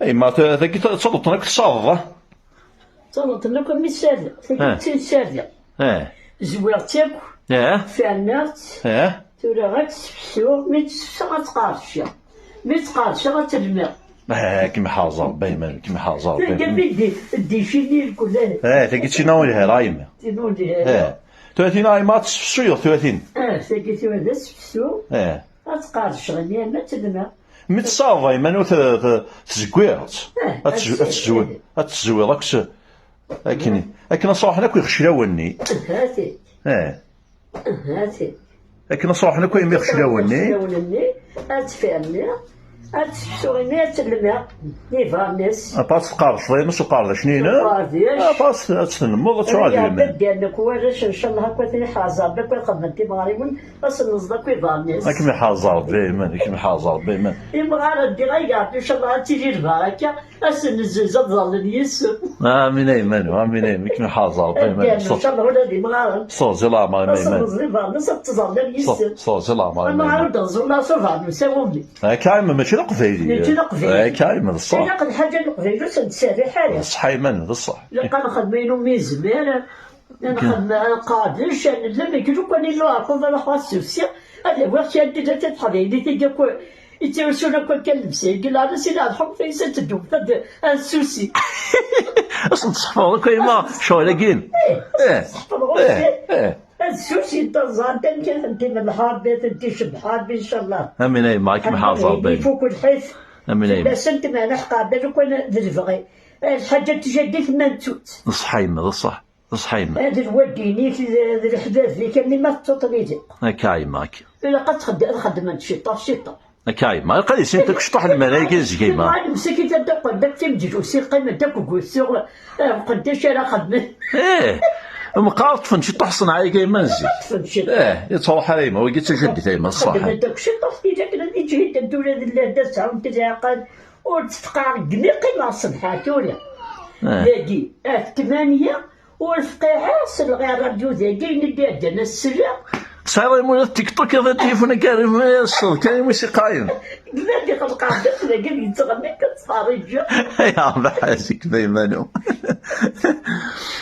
اي ما ذاك تصلط لك تصاوض. تصلط لك من السادة ثقيت السادة زويرتك فعنات تورا غتسفسو مي تسفسا غتقارشا مي تقارشا غترمى كيما حافظ ربي يمن كيما حافظ ربي يمن دي شي كلها ثاكي تيناولها رايم ثلاثين ما تسفسو 30 ثاكي تورا تسفسو غتقارش غنيا ما ترمى مي تصافى يمن تزكويرت تزوير لكن صراحة كوي خشلاوني هاتي لكن صراحة كوي مي خشلاوني هاتفهمني هاتسفسو غنيا ترمى نيفانيس باس تقارش ضي نص قارد شنينا باس تنمو تراجع يمن ديالك واش ان شاء الله هكا ثاني حازر بك قدمتي مغاربون بس نصدق في فانيس كيما حازر بيمن كيما حازر بيمن المغارب دي غيقعد ان شاء الله تيجي البركه اسن الزوزه تظل يسر امين ايمن امين ايمن كيما حازر بيمن ان شاء الله ولا دي مغارب صوت لا ما ايمن صوت تظل يسر صوت لا ما المغارب تظل صفا نساومني كايما ماشي القفيلي كايما الصح كاين حاجه القفيلي تسالي حاجه صح ايمن بصح كان خدمينو من زمان انا قادرش انا لما يقولوا كان يلعبوا على خاص هذا واش يدي تتحضي تيجي يتوسونا كل كلمسي قال انا سينا الحب في ستدوم هذا السوسي اصلا تصحفوا كيما شو لاقين السوسي تظهر كان انت من الحرب انت شبحان ان شاء الله امين اي معك محافظه بين فوق الحيث امين اي بس انت ما نحقى بالك وانا ذلفغي الحاجه تجديك ما نتوت صحيمه صح صحيمه هذا الوديني ذي الحداث اللي كان ما تطريدي كايماك الا قد خدمت شيطه كايما قال لي انت كشطح الملائكه زكيما انا مسكيت داك داك تمجد وسي قيمه داك وكسور قداش انا خدمت مقارط فنشي تحصن عليك يما نزي يتروح علي ما وقيت جدي تايما الصح داك الشيطه في ذاك اللي جهد الدوله اللي تسعه وتتعقد وتتقارق قيمه الصبحات ولا لاقي 8 والفقيعه الغير راديو ذاكي ندي عندنا السرة صاير يمون التيك توك هذا تليفون كريم يصل كان يمشي قايم قلت لي خلق عندك قال لي تغني كتصارج يا بحاسك بيمانو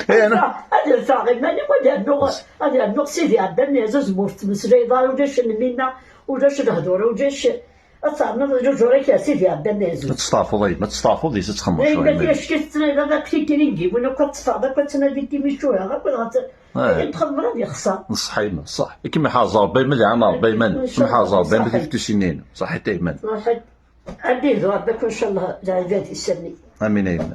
انا هذا صاغي ماني هذا النوع سيدي عندنا زوج مرت مسري دار وداش منا وداش الهضور وداش اصلا جوج كاسي في عندنا زوج تستافو ما تستافو دي تخمر شويه شويه ما فيش هذا كي نجيب وانا كتصفى كتنادي كيما شويه غير تخمر هذه خصها صحيح صح كيما حاضر بين ملي عمر بين كيما حاضر بين ما تفتو سنين صح تيمن عندي ذوق ان شاء الله العباد يسلمي امين ايمن